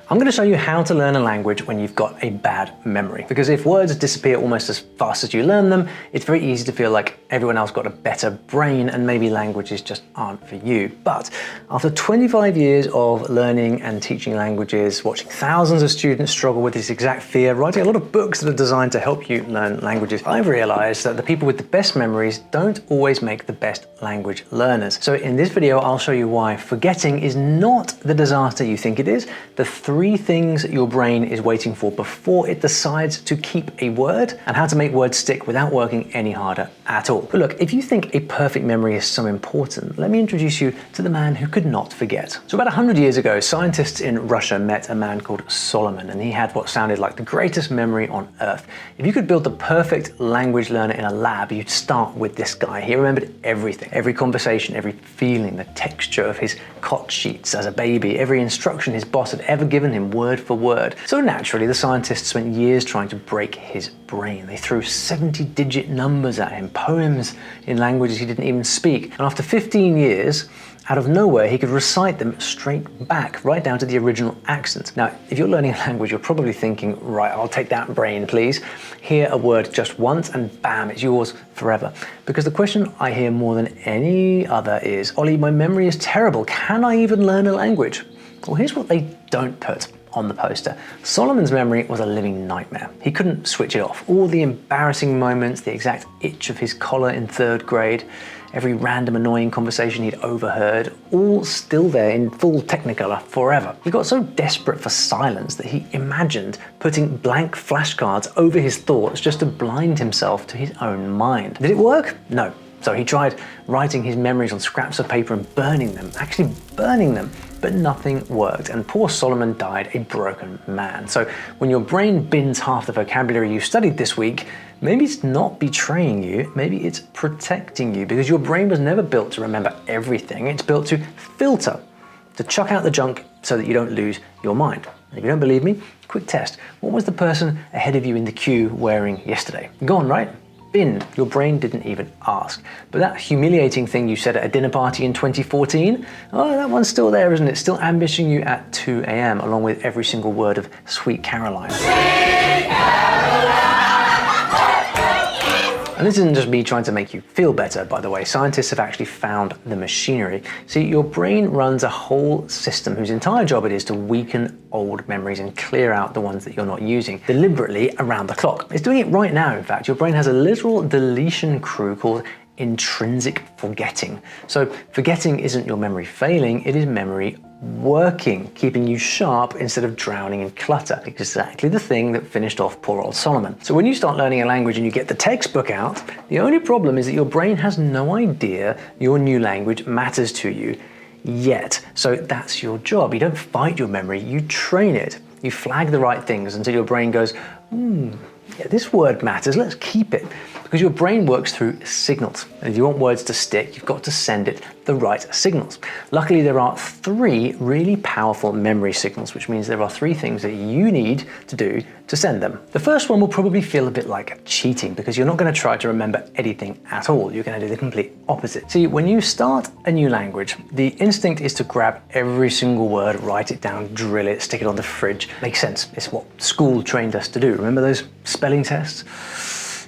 I'm going to show you how to learn a language when you've got a bad memory. Because if words disappear almost as fast as you learn them, it's very easy to feel like everyone else got a better brain and maybe languages just aren't for you. But after 25 years of learning and teaching languages, watching thousands of students struggle with this exact fear, writing a lot of books that are designed to help you learn languages, I've realized that the people with the best memories don't always make the best language learners. So in this video, I'll show you why forgetting is not the disaster you think it is, the 3 things your brain is waiting for before it decides to keep a word, and how to make words stick without working any harder at all. But look, if you think a perfect memory is so important, let me introduce you to the man who could not forget. So about 100 years ago, scientists in Russia met a man called Solomon, and he had what sounded like the greatest memory on earth. If you could build the perfect language learner in a lab, you'd start with this guy. He remembered everything, every conversation, every feeling, the texture of his cot sheets as a baby, every instruction his boss had ever given him word for word. So naturally, the scientists spent years trying to break his brain. They threw 70-digit numbers at him, poems in languages he didn't even speak. And after 15 years, out of nowhere, he could recite them straight back, right down to the original accent. Now, if you're learning a language, you're probably thinking, right, I'll take that brain, please. Hear a word just once and bam, it's yours forever. Because the question I hear more than any other is, Ollie, my memory is terrible. Can I even learn a language? Well, here's what they don't put on the poster. Solomon's memory was a living nightmare. He couldn't switch it off. All the embarrassing moments, the exact itch of his collar in 3rd grade, every random annoying conversation he'd overheard, all still there in full Technicolor forever. He got so desperate for silence that he imagined putting blank flashcards over his thoughts just to blind himself to his own mind. Did it work? No. So he tried writing his memories on scraps of paper and burning them, actually burning them, but nothing worked, and poor Solomon died a broken man. So when your brain bins half the vocabulary you studied this week, maybe it's not betraying you, maybe it's protecting you, because your brain was never built to remember everything. It's built to filter, to chuck out the junk so that you don't lose your mind. And if you don't believe me, quick test. What was the person ahead of you in the queue wearing yesterday? Gone, right? Binned. Your brain didn't even ask. But that humiliating thing you said at a dinner party in 2014, oh, that one's still there, isn't it? Still ambushing you at 2 a.m. along with every single word of Sweet Caroline. Sweet Caroline. And this isn't just me trying to make you feel better, by the way. Scientists have actually found the machinery. See, your brain runs a whole system whose entire job it is to weaken old memories and clear out the ones that you're not using, deliberately around the clock. It's doing it right now, in fact. Your brain has a literal deletion crew called intrinsic forgetting. So forgetting isn't your memory failing, it is memory working, keeping you sharp instead of drowning in clutter. Exactly the thing that finished off poor old Solomon. So when you start learning a language and you get the textbook out, the only problem is that your brain has no idea your new language matters to you yet. So that's your job. You don't fight your memory, you train it. You flag the right things until your brain goes, yeah, this word matters, let's keep it. Because your brain works through signals. And if you want words to stick, you've got to send it the right signals. Luckily, there are 3 really powerful memory signals, which means there are 3 things that you need to do to send them. The first one will probably feel a bit like cheating because you're not going to try to remember anything at all. You're going to do the complete opposite. See, when you start a new language, the instinct is to grab every single word, write it down, drill it, stick it on the fridge. Makes sense. It's what school trained us to do. Remember those spelling tests?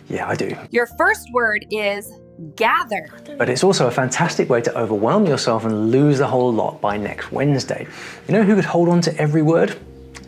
Yeah, I do. Your first word is gather. But it's also a fantastic way to overwhelm yourself and lose the whole lot by next Wednesday. You know who could hold on to every word?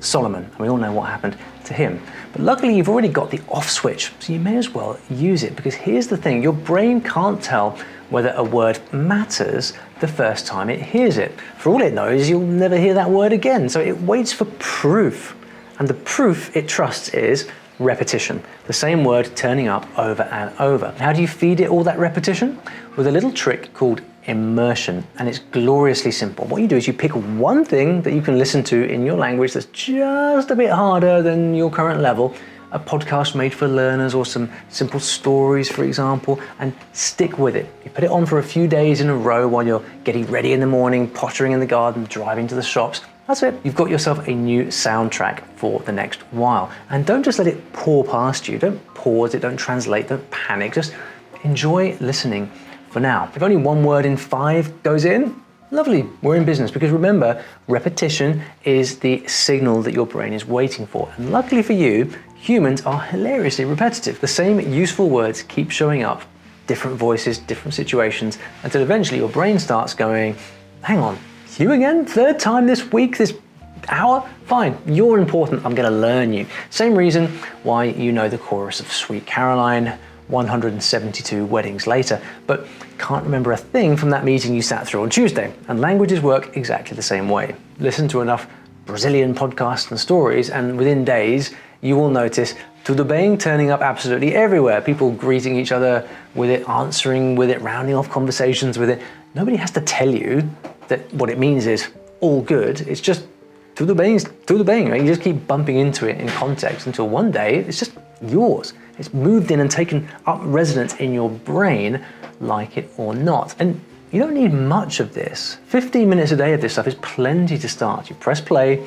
Solomon. And we all know what happened to him. But luckily, you've already got the off switch, so you may as well use it, because here's the thing, your brain can't tell whether a word matters the first time it hears it. For all it knows, you'll never hear that word again, so it waits for proof. And the proof it trusts is repetition, the same word turning up over and over. How do you feed it all that repetition? With a little trick called immersion, and it's gloriously simple. What you do is you pick one thing that you can listen to in your language that's just a bit harder than your current level, a podcast made for learners or some simple stories, for example, and stick with it. You put it on for a few days in a row while you're getting ready in the morning, pottering in the garden, driving to the shops. That's it. You've got yourself a new soundtrack for the next while. And don't just let it pour past you. Don't pause it, don't translate, don't panic. Just enjoy listening for now. If only 1 word in 5 goes in, Lovely, we're in business, because remember, repetition is the signal that your brain is waiting for. And luckily for you, humans are hilariously repetitive. The same useful words keep showing up, different voices, different situations, until eventually your brain starts going, hang on, you again? Third time this week, this hour? Fine, you're important, I'm gonna learn you. Same reason why you know the chorus of Sweet Caroline 172 weddings later, but can't remember a thing from that meeting you sat through on Tuesday. And languages work exactly the same way. Listen to enough Brazilian podcasts and stories, and within days, you will notice tudo bem turning up absolutely everywhere. People greeting each other with it, answering with it, rounding off conversations with it. Nobody has to tell you that what it means is all good. It's just tudo bem, right? You just keep bumping into it in context until one day it's just yours. It's moved in and taken up residence in your brain, like it or not. And you don't need much of this. 15 minutes a day of this stuff is plenty to start. You press play,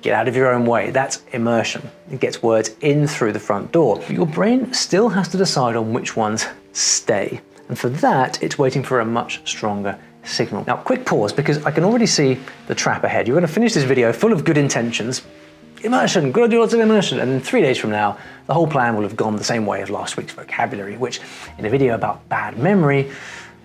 get out of your own way. That's immersion. It gets words in through the front door. But your brain still has to decide on which ones stay. And for that, it's waiting for a much stronger signal. Now, quick pause, because I can already see the trap ahead. You're going to finish this video full of good intentions. Immersion, gotta do lots of immersion. And then 3 days from now, the whole plan will have gone the same way as last week's vocabulary, which in a video about bad memory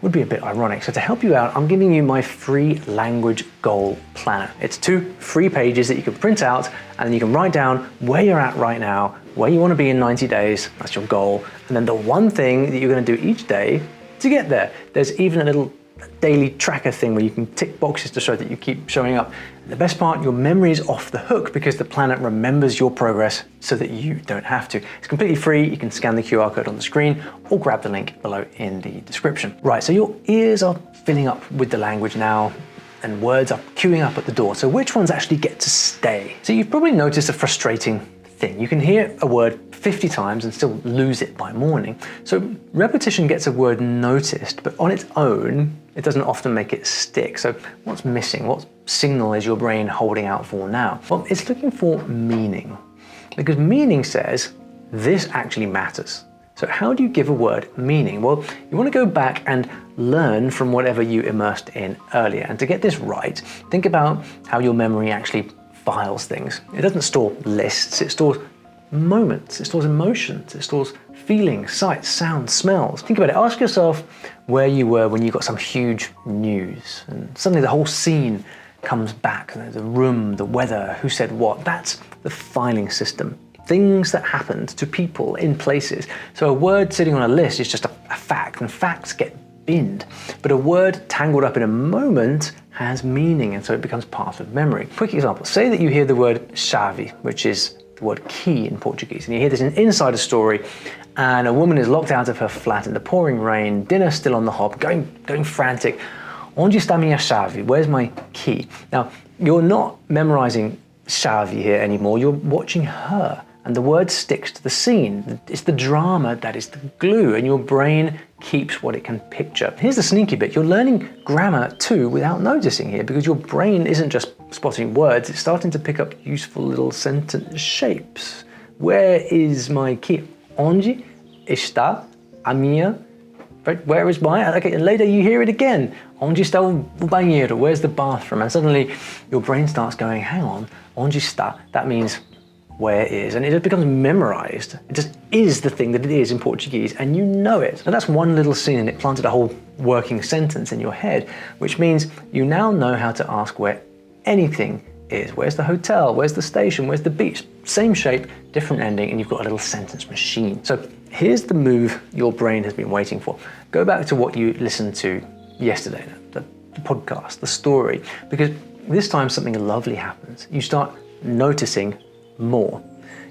would be a bit ironic. So to help you out, I'm giving you my free language goal planner. It's 2 free pages that you can print out, and then you can write down where you're at right now, where you want to be in 90 days, that's your goal, and then the one thing that you're going to do each day to get there. There's even a little daily tracker thing where you can tick boxes to show that you keep showing up. And the best part, your memory is off the hook because the planner remembers your progress so that you don't have to. It's completely free. You can scan the QR code on the screen or grab the link below in the description. Right, so your ears are filling up with the language now and words are queuing up at the door. So which ones actually get to stay? So you've probably noticed a frustrating thing. You can hear a word 50 times and still lose it by morning. So repetition gets a word noticed, but on its own, it doesn't often make it stick. So what's missing? What signal is your brain holding out for now? Well, it's looking for meaning, because meaning says this actually matters. So how do you give a word meaning? Well, you want to go back and learn from whatever you immersed in earlier. And to get this right, think about how your memory actually files things. It doesn't store lists, it stores moments, it stores emotions, it stores feelings, sights, sounds, smells. Think about it, ask yourself where you were when you got some huge news and suddenly the whole scene comes back, the room, the weather, who said what. That's the filing system. Things that happened to people in places. So a word sitting on a list is just a fact, and facts get binned. But a word tangled up in a moment has meaning, and so it becomes part of memory. Quick example, say that you hear the word chave, which is the word key in Portuguese, and you hear this inside a story, and a woman is locked out of her flat in the pouring rain, dinner still on the hob, going frantic. Onde está minha chave? Where's my key? Now, you're not memorizing chave here anymore, you're watching her. And the word sticks to the scene. It's the drama that is the glue, and your brain keeps what it can picture. Here's the sneaky bit. You're learning grammar too without noticing here, because your brain isn't just spotting words, it's starting to pick up useful little sentence shapes. Where is my key? Onde está a minha? Right? Where is my? Okay, and later you hear it again. Onde está o banheiro? Where's the bathroom? And suddenly your brain starts going, hang on, onde está? That means where is, and it just becomes memorized. It just is the thing that it is in Portuguese, and you know it. And that's one little scene, and it planted a whole working sentence in your head, which means you now know how to ask where anything is. Where's the hotel? Where's the station? Where's the beach? Same shape, different ending, and you've got a little sentence machine. So here's the move your brain has been waiting for. Go back to what you listened to yesterday, the podcast, the story, because this time something lovely happens. You start noticing more.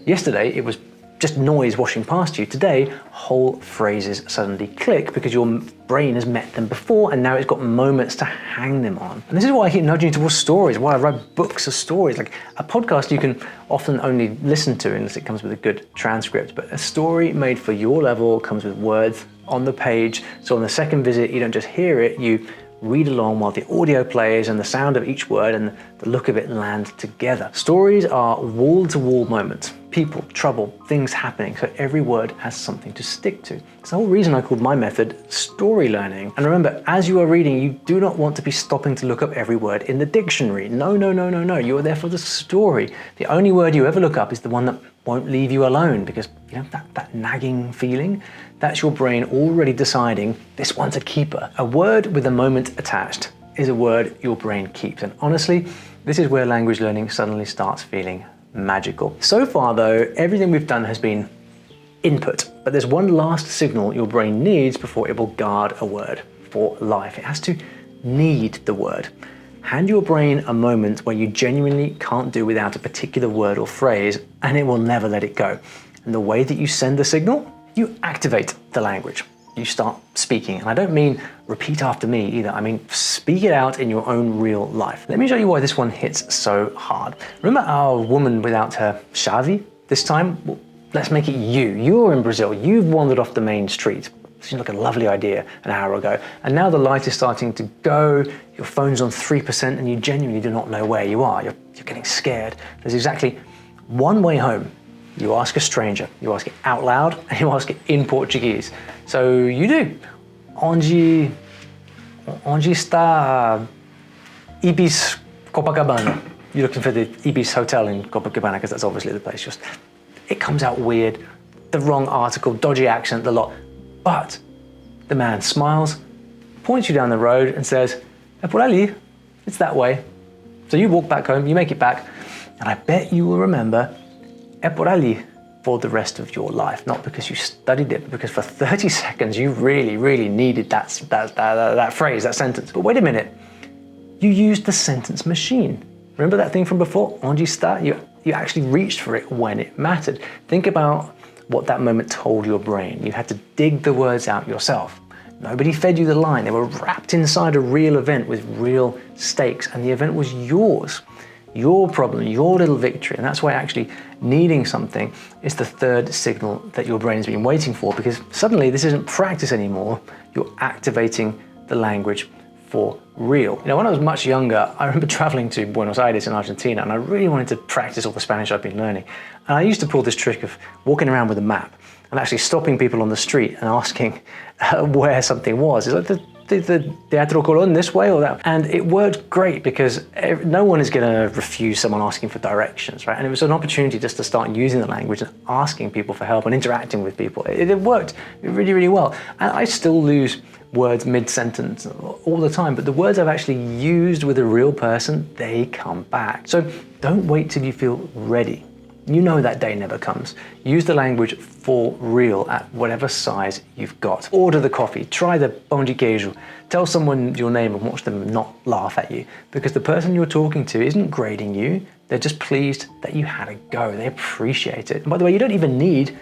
Yesterday, it was just noise washing past you. Today, whole phrases suddenly click because your brain has met them before, and now it's got moments to hang them on. And this is why I keep nudging you towards stories, why I write books of stories. Like a podcast you can often only listen to unless it comes with a good transcript, but a story made for your level comes with words on the page. So on the second visit, you don't just hear it, you read along while the audio plays and the sound of each word and the look of it land together. Stories are wall-to-wall moments, people, trouble, things happening. So every word has something to stick to. It's the whole reason I called my method story learning. And remember, as you are reading, you do not want to be stopping to look up every word in the dictionary. No, no, no, no, no. You are there for the story. The only word you ever look up is the one that won't leave you alone, because you know that nagging feeling, that's your brain already deciding this one's a keeper. A word with a moment attached is a word your brain keeps. And honestly, this is where language learning suddenly starts feeling magical. So far though, everything we've done has been input, but there's one last signal your brain needs before it will guard a word for life. It has to need the word. Hand your brain a moment where you genuinely can't do without a particular word or phrase, and it will never let it go. And the way that you send the signal, you activate the language. You start speaking. And I don't mean repeat after me either. I mean, speak it out in your own real life. Let me show you why this one hits so hard. Remember our woman without her chave? This time, well, let's make it you. You're in Brazil. You've wandered off the main street. Seemed like a lovely idea an hour ago. And now the light is starting to go, your phone's on 3%, and you genuinely do not know where you are. You're getting scared. There's exactly one way home. You ask a stranger, you ask it out loud, and you ask it in Portuguese. So you do. Onde está Ibis Copacabana? You're looking for the Ibis Hotel in Copacabana, because that's obviously the place. Just, it comes out weird, the wrong article, dodgy accent, the lot. But the man smiles, points you down the road and says, "É por ali, it's that way." So you walk back home, you make it back, and I bet you will remember "É por ali" for the rest of your life. Not because you studied it, but because for 30 seconds you really, really needed that phrase, that sentence. But wait a minute, you used the sentence machine. Remember that thing from before? Onde está? You actually reached for it when it mattered. Think about what that moment told your brain. You had to dig the words out yourself. Nobody fed you the line. They were wrapped inside a real event with real stakes, and the event was yours. Your problem, your little victory. And that's why actually needing something is the third signal that your brain has been waiting for, because suddenly this isn't practice anymore. You're activating the language for real. You know, when I was much younger, I remember traveling to Buenos Aires in Argentina, and I really wanted to practice all the Spanish I've been learning. And I used to pull this trick of walking around with a map and actually stopping people on the street and asking where something was. It's like the Teatro Colón this way or that? And it worked great because no one is going to refuse someone asking for directions, right? And it was an opportunity just to start using the language and asking people for help and interacting with people. It worked really, really well. And I still lose words mid-sentence all the time, but the words I've actually used with a real person, they come back. So don't wait till you feel ready. You know that day never comes. Use the language for real at whatever size you've got. Order the coffee, try the pão de queijo, tell someone your name and watch them not laugh at you, because the person you're talking to isn't grading you, they're just pleased that you had a go, they appreciate it. And by the way, you don't even need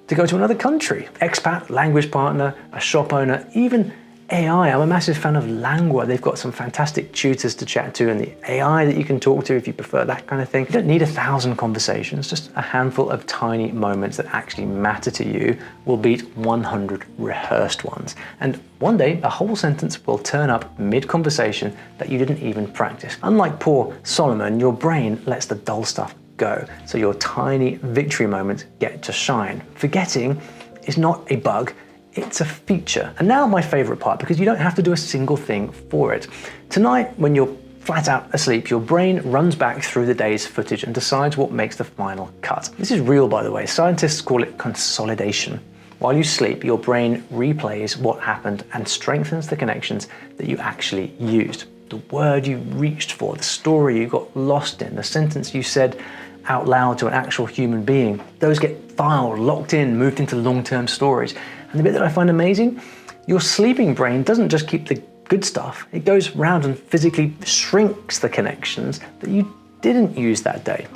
to go to another country. Expat, language partner, a shop owner, even AI. I'm a massive fan of Langua. They've got some fantastic tutors to chat to and the AI that you can talk to if you prefer that kind of thing. You don't need 1,000 conversations, just a handful of tiny moments that actually matter to you will beat 100 rehearsed ones. And one day, a whole sentence will turn up mid-conversation that you didn't even practice. Unlike poor Solomon, your brain lets the dull stuff go, so your tiny victory moments get to shine. Forgetting is not a bug, it's a feature. And now my favorite part, because you don't have to do a single thing for it. Tonight, when you're flat out asleep, your brain runs back through the day's footage and decides what makes the final cut. This is real, by the way. Scientists call it consolidation. While you sleep, your brain replays what happened and strengthens the connections that you actually used. The word you reached for, the story you got lost in, the sentence you said out loud to an actual human being, those get filed, locked in, moved into long-term storage. And the bit that I find amazing, your sleeping brain doesn't just keep the good stuff, it goes round and physically shrinks the connections that you didn't use that day,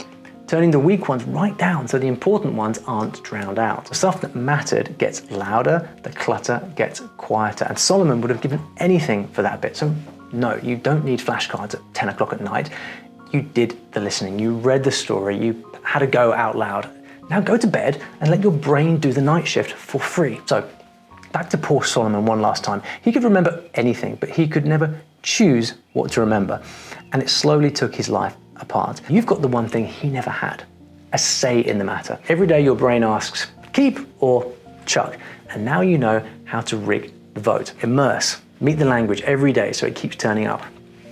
turning the weak ones right down so the important ones aren't drowned out. The stuff that mattered gets louder, the clutter gets quieter, and Solomon would have given anything for that bit. So no, you don't need flashcards at 10 o'clock at night. You did the listening, you read the story, you had a go out loud. Now go to bed and let your brain do the night shift for free. So back to poor Solomon one last time. He could remember anything, but he could never choose what to remember. And it slowly took his life apart. You've got the one thing he never had, a say in the matter. Every day your brain asks, keep or chuck, and now you know how to rig the vote. Immerse, meet the language every day so it keeps turning up.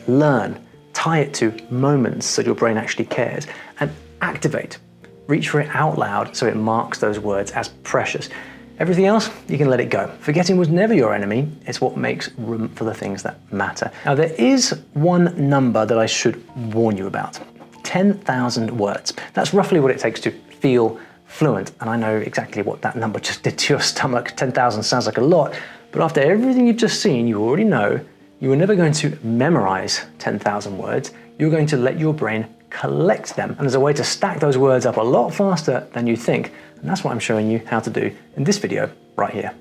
Learn, tie it to moments so your brain actually cares. And activate, reach for it out loud so it marks those words as precious. Everything else, you can let it go. Forgetting was never your enemy, it's what makes room for the things that matter. Now there is one number that I should warn you about. 10,000 words. That's roughly what it takes to feel fluent, and I know exactly what that number just did to your stomach. 10,000 sounds like a lot, but after everything you've just seen, you already know you are never going to memorize 10,000 words, you're going to let your brain collect them. And there's a way to stack those words up a lot faster than you think, and that's what I'm showing you how to do in this video right here.